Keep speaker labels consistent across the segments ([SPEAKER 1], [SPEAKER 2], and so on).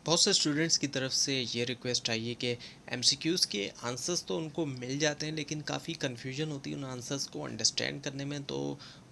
[SPEAKER 1] बहुत से स्टूडेंट्स की तरफ से ये रिक्वेस्ट आई है कि एमसीक्यूज़ के आंसर्स तो उनको मिल जाते हैं, लेकिन काफ़ी कन्फ्यूजन होती है उन आंसर्स को अंडरस्टैंड करने में। तो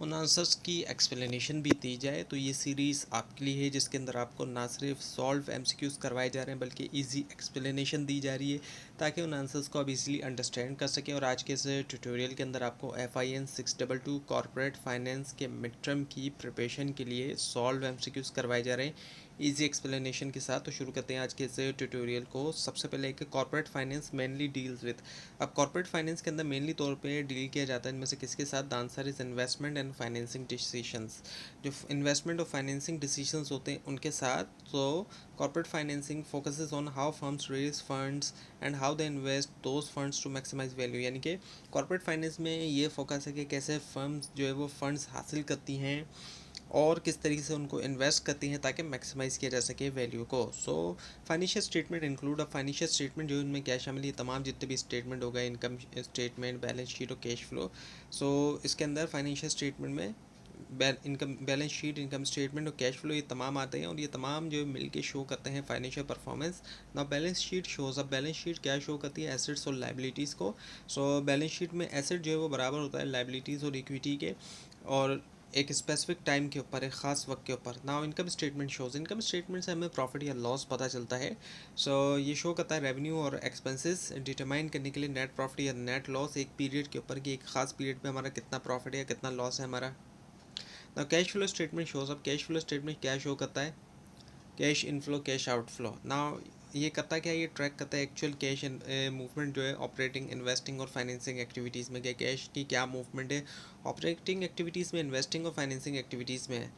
[SPEAKER 1] उन आंसर्स की एक्सप्लेनेशन भी दी जाए, तो ये सीरीज़ आपके लिए है, जिसके अंदर आपको ना सिर्फ सॉल्व एमसीक्यूज़ करवाए जा रहे हैं बल्कि इजी एक्सप्लेनेशन दी जा रही है, ताकि उन आंसर्स को आप इजीली अंडरस्टैंड कर सकें। और आज के इस ट्यूटोरियल के अंदर आपको FIN 622 कॉर्पोरेट फाइनेंस के मिड टर्म की प्रिपरेशन के लिए सॉल्व एमसीक्यूज़ करवाए जा रहे हैं इजी एक्सप्लेनेशन के साथ। तो शुरू करते हैं आज के इस ट्यूटोरियल को। सबसे पहले एक corporate finance mainly deals with. अब कॉर्पोरेट फाइनेंस के अंदर मेनली तौर पे डील किया जाता है इनमें से किसके साथ? The answer is investment and financing decisions. जो इन्वेस्टमेंट और फाइनेंसिंग डिसीशंस होते हैं उनके साथ। तो corporate financing focuses on how firms raise funds and how they invest those funds to maximise value. यानी कि कॉर्पोरेट फाइनेंस में ये फोकस है कि कैसे फर्म्स जो है वो फंड्स हासिल करती हैं और किस तरीके से उनको इन्वेस्ट करती हैं ताकि मैक्सिमाइज़ किया जा सके वैल्यू को। So financial statement include a financial statement, जो इनमें क्या शामिल है? तमाम जितने भी स्टेटमेंट हो गए, इनकम स्टेटमेंट, बैलेंस शीट और कैश फ्लो। सो इसके अंदर फाइनेंशियल स्टेटमेंट में income balance sheet, income statement और कैश फ्लो ये तमाम आते हैं, और ये तमाम जो मिल के शो करते हैं फाइनेंशियल परफॉर्मेंस। ना बैलेंस शीट शोज, अब बैलेंस शीट क्या शो करती है? एसेट्स और लाइबिलिटीज़ को। सो बैलेंस शीट में एसेट जो है वो बराबर होता है लाइबिलिटीज़ और इक्विटी के, और एक स्पेसिफिक टाइम के ऊपर, एक ख़ास वक्त के ऊपर। Now income statement shows, income statement से हमें प्रॉफिट या लॉस पता चलता है। सो ये शो करता है रेवेन्यू और एक्सपेंसेस डिटरमाइन करने के लिए नेट प्रॉफिट या नेट लॉस एक पीरियड के ऊपर, कि एक खास पीरियड में हमारा कितना प्रॉफिट है या कितना लॉस है हमारा। ना कैश फ्लो स्टेटमेंट शोज, अब कैश फ्लो स्टेटमेंट क्या शो करता है? Cash inflow, cash outflow. ना ये करता क्या है? ये ट्रैक करता है एक्चुअल कैश मूवमेंट जो है ऑपरेटिंग, इन्वेस्टिंग और फाइनेंसिंग एक्टिविटीज़ में, क्या कैश की क्या मूवमेंट है ऑपरेटिंग एक्टिविटीज़ में, इन्वेस्टिंग और फाइनेंसिंग एक्टिविटीज़ में है।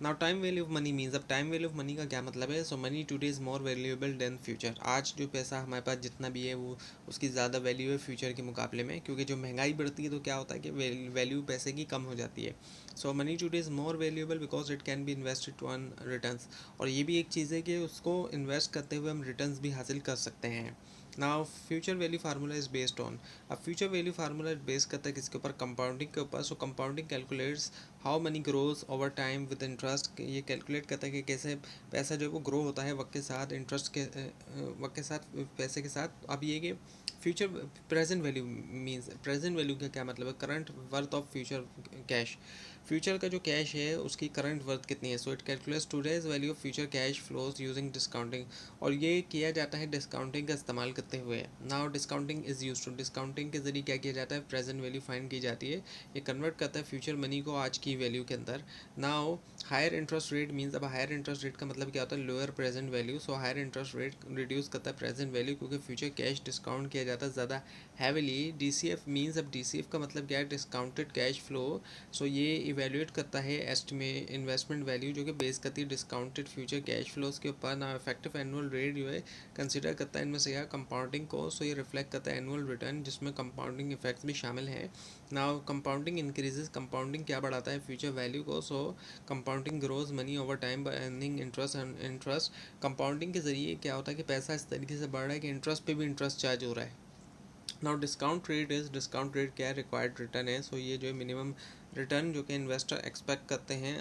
[SPEAKER 1] Now time value of money means, अब टाइम वैल्यू ऑफ मनी का क्या मतलब है? So money today is more valuable than future. आज जो पैसा हमारे पास जितना भी है वो उसकी ज़्यादा वैल्यू है फ्यूचर के मुकाबले में, क्योंकि जो महंगाई बढ़ती है तो क्या होता है कि वैल्यू पैसे की कम हो जाती है। So money today is more valuable because it can be invested to earn returns. और ये भी एक चीज़ है कि उसको इन्वेस्ट करते हुए हम रिटर्न्स भी हासिल कर सकते हैं। Now future value formula is based on, अब फ्यूचर वैल्यू फार्मूला बेस करता है किसके ऊपर? कंपाउंडिंग के ऊपर। So compounding calculates how money grows over time with interest. ये कैलकुलेट करता है कि कैसे पैसा जो है वो ग्रो होता है वक्त के साथ, इंटरेस्ट के वक्त के साथ, पैसे के साथ। अब ये कि future present value means, present value का क्या मतलब है? Current worth of future cash. Future का जो कैश है उसकी करंट वर्थ कितनी है? So it calculates today's value of future cash flows using discounting. और ये किया जाता है डिस्काउंटिंग का इस्तेमाल करते हुए। Now discounting is use to, discounting के जरिए क्या किया जाता है? प्रेजेंट वैल्यू फाइंड की जाती है। ये कन्वर्ट करता है फ्यूचर मनी को आज की वैल्यू के अंदर। Now higher interest rate means, अब हायर इंटरेस्ट रेट का मतलब क्या होता है? Lower present value. So higher interest rate reduce करता है प्रेजेंट वैल्यू, क्योंकि फ्यूचर कैश डिस्काउंट किया जाता है ज़्यादा हैविली। DCF मीन्स, अब DCF का मतलब क्या है? Discounted cash flow. सो ये इवेल्यूएट करता है एस्टिमेट इन्वेस्टमेंट वैल्यू, जो कि बेस करती है डिस्काउंटेड फ्यूचर कैश फ्लोज के ऊपर। ना इफेक्टिव एनुअल रेट जो है कंसिडर करता है इनमें से क्या? कंपाउंडिंग को। सो ये रिफ्लेक्ट करता है एनुअल रिटर्न, जिसमें कंपाउंडिंग इफेक्ट्स भी शामिल हैं। नाउ कंपाउंडिंग इंक्रीजेज, कंपाउंडिंग क्या बढ़ाता है? फ्यूचर वैल्यू को। So compounding grows money over time by earning interest and interest. Compounding के जरिए क्या होता है कि पैसा इस तरीके से बढ़ रहा है कि इंटरेस्ट पे भी इंटरेस्ट चार्ज हो रहा है। Now discount rate is, discount rate क्या है? रिक्वायर्ड रिटर्न है। सो ये जो है मिनिमम रिटर्न जो कि इन्वेस्टर एक्सपेक्ट करते हैं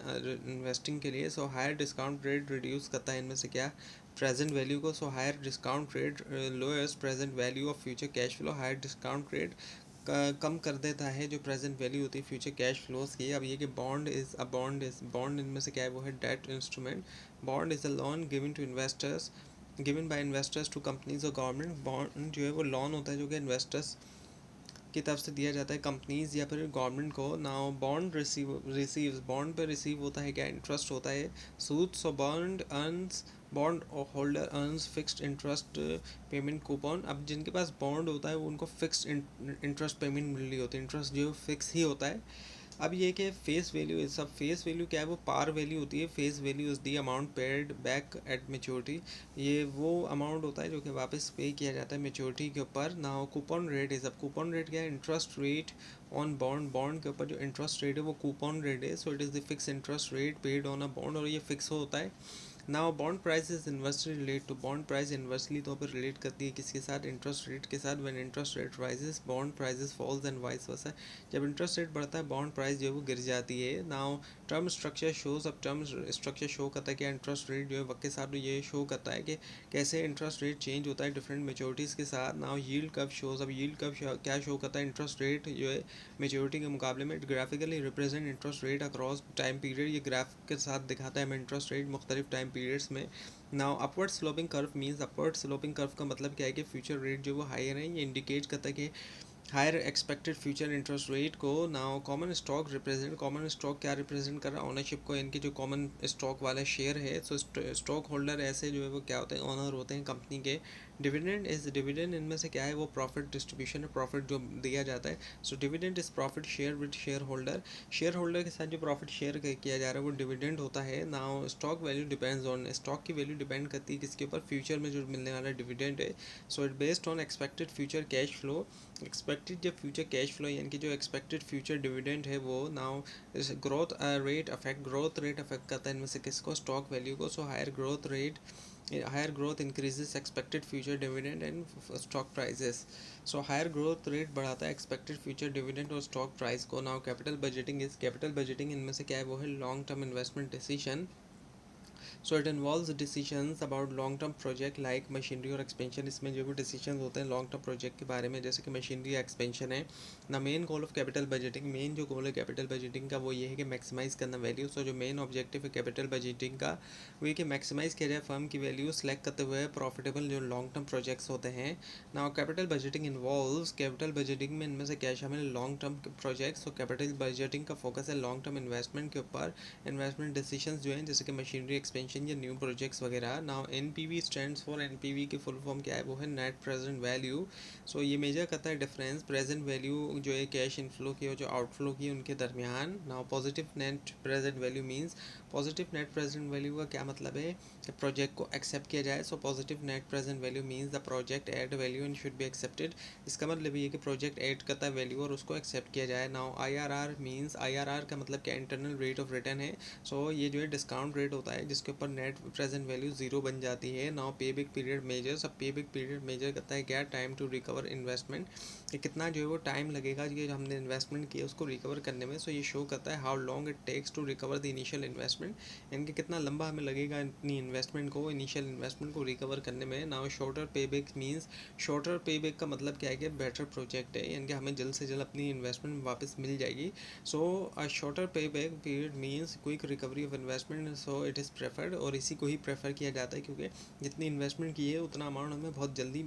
[SPEAKER 1] इन्वेस्टिंग के लिए। So higher discount rate reduce करता है इनमें से क्या? प्रेजेंट वैल्यू को। So higher discount rate lowest present value of future cash flow. Higher discount rate कम कर देता है जो प्रेजेंट वैल्यू होती है फ्यूचर कैश फ्लोज की। अब ये कि bond is a bond is, bond इनमें से क्या है? वो है debt instrument. Bond is a loan given to investors, given by investors to companies और गवर्नमेंट। बॉन्ड जो है वो लोन होता है जो कि इन्वेस्टर्स की तरफ से दिया जाता है कंपनीज या फिर गवर्नमेंट को। नाउ बॉन्ड रिसीव्स, बॉन्ड पे रिसीव होता है क्या? इंटरेस्ट होता है, सूद। So bond earns, bond holder earns fixed interest payment coupon. अब जिनके पास बॉन्ड होता है वो उनको फिक्स्ड इंटरेस्ट पेमेंट मिल रही होती है, इंटरेस्ट जो फिक्स ही होता है। अब ये कि फेस वैल्यू इज, सब फेस वैल्यू क्या है? वो पार वैल्यू होती है। Face value is the amount paid back at maturity. ये वो अमाउंट होता है जो कि वापस पे किया जाता है मेच्योरिटी के ऊपर। ना कूपन रेट इज, अब कूपन रेट क्या है? Interest rate on bond, bond के ऊपर जो इंटरेस्ट रेट है वो कूपन रेट है। So it is the fix interest rate paid on a bond, और ये फिक्स होता है। Now bond price is inversely relate to, bond price inversely तौर पर रिलेट करती है किसके साथ, इंटरेस्ट रेट के साथ। When interest rate rises bond prices falls and vice versa, जब इंटरेस्ट रेट बढ़ता है बॉन्ड प्राइस जो है वो गिर जाती है। नाउ टर्म स्ट्रक्चर शोज, अब टर्म स्ट्रक्चर शो करता है कि इंटरेस्ट रेट जो है वक्त के साथ ये शो करता है कि कैसे इंटरेस्ट रेट चेंज होता है डिफरेंट मेच्योरिटीज़ के साथ। नाउ यील्ड कर्व शोज, अब यील्ड कर्व क्या शो करता है, इंटरेस्ट रेट जो है मेच्योरिटी के मुकाबले में graphically represent interest rate across time period, ये ग्राफ के साथ दिखाता है हमें इंटरेस्ट रेट मुख्तलिफ टाइम पीरियड्स में। Now upward sloping curve means, upward sloping curve का मतलब क्या है कि फ्यूचर रेट जो वो हायर है, ये इंडिकेट करता है कि higher expected future interest rate को। Now common stock represent, common stock क्या रिप्रेजेंट कर रहा है, ओनरशिप को, इनके जो कॉमन स्टॉक वाला शेयर है। सो स्टॉक होल्डर ऐसे जो है वो क्या होते हैं, ओनर होते हैं कंपनी के। डिविडेंड इज, डिविडेंड इनमें से क्या है, वो प्रॉफिट डिस्ट्रीब्यूशन है, प्रॉफिट जो दिया जाता है। So dividend is profit share with share holder, share holder के साथ जो प्रॉफिट शेयर किया जा रहा है वो डिविडेंड होता है। Now stock value depends on, stock की वैल्यू डिपेंड करती है किसके ऊपर, फ्यूचर में जो मिलने वाला डिविडेंड है। So it based on expected future cash flow, expected जब फ्यूचर कैश फ्लो यानी कि जो एक्सपेक्टेड फ्यूचर डिविडेंड है वो। Now growth rate affect, growth rate affect करता है इनमें से किसको, स्टॉक वैल्यू को। So higher growth rate, higher growth increases expected future dividend and stock prices. So higher growth rate बढ़ाता है एक्सपेक्टेड फ्यूचर डिविडेंड और स्टॉक प्राइस को। Now capital budgeting is, capital budgeting इनमें से क्या है, वो है long term investment decision. So it involves decisions about long term project like machinery और एक्सपेंशन, इसमें जो भी डिसीजंस होते हैं लॉन्ग टर्म प्रोजेक्ट के बारे में जैसे कि मशीनरी या एक्सपेंशन है। ना main goal of capital budgeting, main जो गोल है कैपिटल बजटिंग का वो ये है कि मैक्सिमाइज करना वैल्यू। सो जो मेन ऑब्जेक्टिव है कैपिटल बजटिंग का वो ये कि मैक्सिमाइज किया जाए फर्म की वैल्यू सेलेक्ट करते हुए प्रॉफिटेबल जो लॉन्ग टर्म प्रोजेक्ट्स होते हैं। Now capital budgeting involves, capital budgeting में इनमें से क्या शामिल है, लॉन्ग टर्म प्रोजेक्ट्स। तो कैपिटल बजटिंग का फोकस है लॉन्ग टर्म इन्वेस्टमेंट के ऊपर, इन्वेस्टमेंट डिसीजंस जो हैं जैसे कि मशीनरी एक्सपेंशन या न्यू प्रोजेक्ट्स वगैरह। Now NPV stands for, NPV की फुल फॉर्म क्या है, वो है नेट प्रेजेंट वैल्यू। सो ये मेजर करता है डिफरेंस प्रेजेंट वैल्यू जो है कैश इनफ्लो की और जो आउटफ्लो की उनके दरमियान। Now positive net present value means, positive net present value का क्या मतलब है कि प्रोजेक्ट को एक्सेप्ट किया जाए। So positive net present value means the project add value and should be accepted, इसका मतलब ये है कि प्रोजेक्ट ऐड करता है वैल्यू और उसको एक्सेप्ट किया जाए। नाउ आईआरआर मीन्स, आईआरआर का मतलब क्या, इंटरनल रेट ऑफ रिटर्न है। सो ये जो है डिस्काउंट रेट होता है जिसके ऊपर नेट प्रेजेंट वैल्यू जीरो बन जाती है। नाउ पे बैक पीरियड मेजर्स, अब पे बैक पीरियड मेजर करता है क्या, टाइम टू रिकवर इन्वेस्टमेंट, कि कितना जो है वो टाइम लगेगा ये जो हमने इन्वेस्टमेंट किया उसको रिकवर करने में। सो ये शो करता है how long it takes to recover the initial investment, यानी कि कितना लंबा हमें लगेगा अपनी इन्वेस्टमेंट को, इनिशियल इन्वेस्टमेंट को रिकवर करने में। नाउ शॉर्टर पे बैक मीन्स, शॉर्टर पे बैक का मतलब क्या है कि बेटर प्रोजेक्ट है, यानी कि हमें जल्द से जल्द अपनी इन्वेस्टमेंट वापस मिल जाएगी। सो अ शॉर्टर पे back period means quick recovery of investment, so it is preferred, और इसी को ही प्रेफर किया जाता है क्योंकि जितनी इन्वेस्टमेंट की है उतना अमाउंट हमें बहुत जल्दी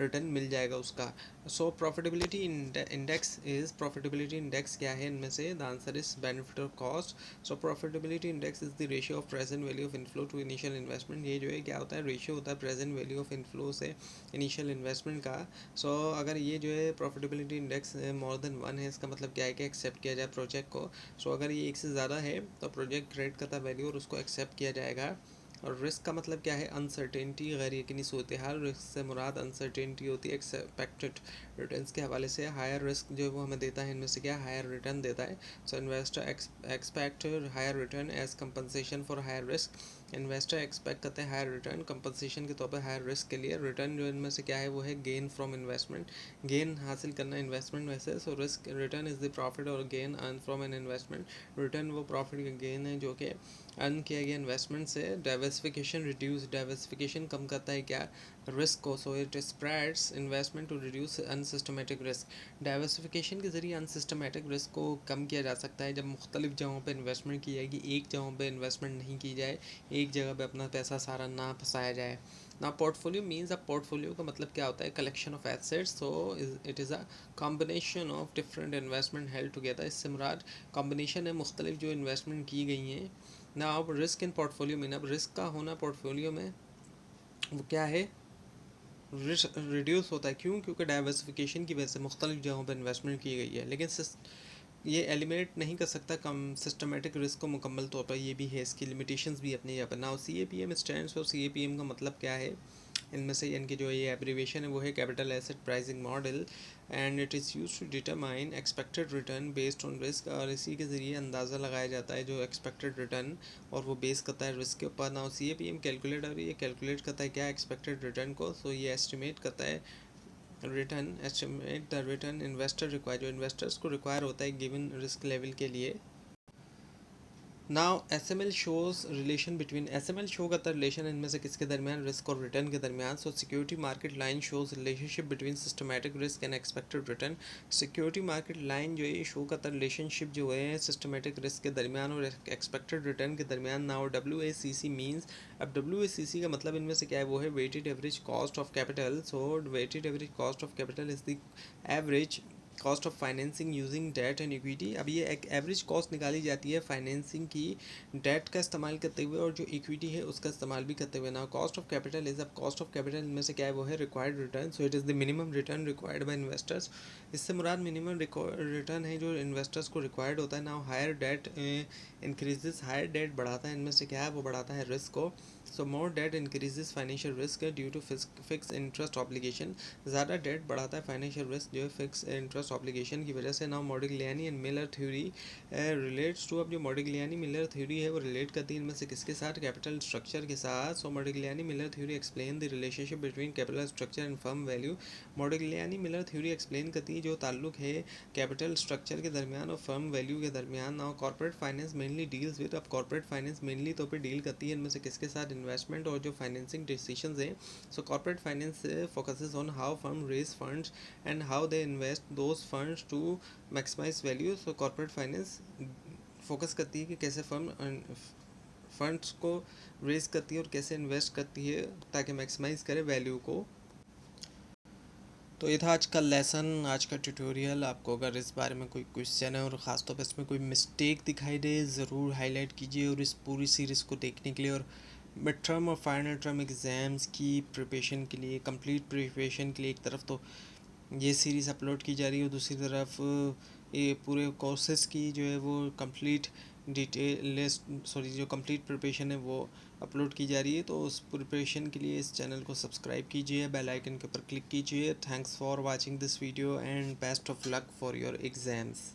[SPEAKER 1] रिटर्न मिल जाएगा उसका। So profitability index is, profitability index क्या है इनमें से, द आंसर इज बेनिफिट और cost. So profitability index is the ratio of present value of inflow to initial investment, ये जो है क्या होता है, रेशियो होता है प्रेजेंट वैल्यू ऑफ इनफ्लो से इनिशियल इन्वेस्टमेंट का। सो अगर ये जो है profitability index more than one है, इसका मतलब क्या है कि एक्सेप्ट किया जाए प्रोजेक्ट को। सो अगर ये एक से ज़्यादा है तो प्रोजेक्ट क्रेडिट करता है वैल्यू और उसको एक्सेप्ट किया जाएगा। और रिस्क का मतलब क्या है, अनसर्टेनिटी, गैर यकीनी सूरत हाल। रिस्क से मुराद अनसर्टेनिटी होती है एक्सपेक्टेड रिटर्न्स के हवाले से। हायर रिस्क जो है वो हमें देता है इनमें से क्या, हायर रिटर्न देता है। So investor expect higher return as compensation for higher risk, investor expect करते हैं हायर रिटर्न कंपनसेशन के तौर पर हायर रिस्क के लिए। रिटर्न जो इनमें से क्या है वो है गेन फ्रॉम इन्वेस्टमेंट, गेन हासिल करना इन्वेस्टमेंट में से। So risk return is the profit और gain earn from an investment, return वो प्रॉफिट या गेन है जो कि अर्न किया गया इन्वेस्टमेंट से। डाइवर्सिफिकेशन रिड्यूस, डाइवर्सिफिकेशन कम करता है क्या, रिस्क को। So it spreads investment to reduce unsystematic risk, diversification के जरिए अनसिस्टमेटिक रिस्क को कम किया जा सकता है जब मुख्तलिफ जगहों पर इन्वेस्टमेंट की जाएगी, एक जगहों पर इन्वेस्टमेंट नहीं की जाए, एक जगह पे अपना पैसा सारा ना फंसाया जाए। ना पोर्टफोलियो मीन्स, अब पोर्टफोलियो का मतलब क्या होता है, collection of assets. So it is a combination of different investment held together, इससे मुराद कॉम्बिनेशन है मुख्तलिफ जो इन्वेस्टमेंट की गई हैं। ना अब रिस्क इन पोर्टफोलियो में, अब रिस्क का होना पोर्टफोलियो में वो क्या है, रिस्क रिड्यूस होता है। क्यों, क्योंकि डाइवर्सिफिकेशन की वजह से मुख्तलिफ जगहों पर इन्वेस्टमेंट की गई है। लेकिन ये एलिमिनेट नहीं कर सकता कम सिस्टमेटिक रिस्क को मुकम्मल तौर पर, ये भी है, इसकी लिमिटेशंस भी अपनी जगह पर। Now C A P M stands for, C A P M का मतलब क्या है, इनमें से इनकी जो ये एब्रीवेशन है वो है capital asset pricing model, and it is use to determine expected return based on risk. और इसी के ज़रिए अंदाज़ा लगाया जाता है जो एक्सपेक्टेड रिटर्न, और वो बेस करता है रिस्क के ऊपर। नाउ CAPM कैलकुलेटर ये कैलकुलेट करता है क्या एक्सपेक्टेड रिटर्न को। सो ये एस्टिमेट करता है return, estimate the return investor require, जो इन्वेस्टर्स को रिक्वायर होता है गिवन रिस्क लेवल के लिए। Now SML shows relation between, SML show करता है रिलेशन इनमें से किसके दरमियान, रिस्क और रिटर्न के दरमियान। सो security market line shows relationship between systematic risk and expected return. Security market line जो ये शो करता है रिलेशनशिप जो है सिस्टमैटिक रिस्क के दरमियान और एक्सपेक्टेड रिटर्न के दरमियान। नाउ WACC मीन्स, अब WACC का मतलब इनमें से क्या है, वो है weighted average cost of capital. So weighted average cost of capital is the average cost of financing using debt and equity. अब ये एक एवरेज कॉस्ट निकाली जाती है फाइनेंसिंग की डेट का इस्तेमाल करते हुए और जो इक्विटी है उसका इस्तेमाल भी करते हुए। ना कॉस्ट ऑफ कैपिटल इज, अब कॉस्ट ऑफ कैपिटल इनमें से क्या है, वो है required return. So it is the minimum return required by investors. इससे मुराद मिनिमम रिटर्न है जो इन्वेस्टर्स को रिक्वायर्ड होता है। Now higher debt increases, higher debt बढ़ाता है इनमें से क्या है, वो बढ़ाता है रिस्क को। So more debt increases financial risk due to fix interest obligation. ज़्यादा डेट बढ़ाता है फाइनेंशियल रिस्क जो है फिक्स इंटरेस्ट ऑब्लिगेशन की वजह से। Now Modigliani and Miller theory relates to, अब जो मॉडिग्लियानी मिलर थ्योरी है वो रिलेट करती है इनमें से किसके साथ, कैपिटल स्ट्रक्चर के साथ। So Modigliani Miller theory explain the relationship between capital structure and firm value. Modigliani Miller theory explain करती है जो ताल्लुक है कैपिटल स्ट्रक्चर के दरमियान और फर्म वैल्यू के दरमियान। Now corporate finance mainly deals with, अब कॉर्पोरेट फाइनेंस मेनली तो पे डील करती है इनमें से किसके साथ, इन्वेस्टमेंट और जो फाइनेंसिंग डिसीजंस हैं। So corporate finance focuses on how firm raise funds and how they invest those funds to maximise value. So corporate finance focus करती है कि कैसे फर्म फंड्स को रेज करती है और कैसे इन्वेस्ट करती है ताकि मैक्सिमाइज करे वैल्यू को। तो ये था आज का लेसन, आज का ट्यूटोरियल। आपको अगर इस बारे में कोई क्वेश्चन है और ख़ासतौर पर इसमें कोई मिस्टेक दिखाई दे ज़रूर हाईलाइट कीजिए। और इस पूरी सीरीज़ को देखने के लिए और मिड टर्म और फाइनल टर्म एग्ज़ाम्स की प्रिपरेशन के लिए, कंप्लीट प्रिपरेशन के लिए, एक तरफ तो ये सीरीज़ अपलोड की जा रही है और दूसरी तरफ ये पूरे कोर्सेज़ की जो है वो कंप्लीट डिटेल, सॉरी जो कंप्लीट प्रिपरेशन है वो अपलोड की जा रही है। तो उस प्रिपरेशन के लिए इस चैनल को सब्सक्राइब कीजिए, बेल आइकन के ऊपर क्लिक कीजिए। Thanks for watching this video and best of luck for your exams.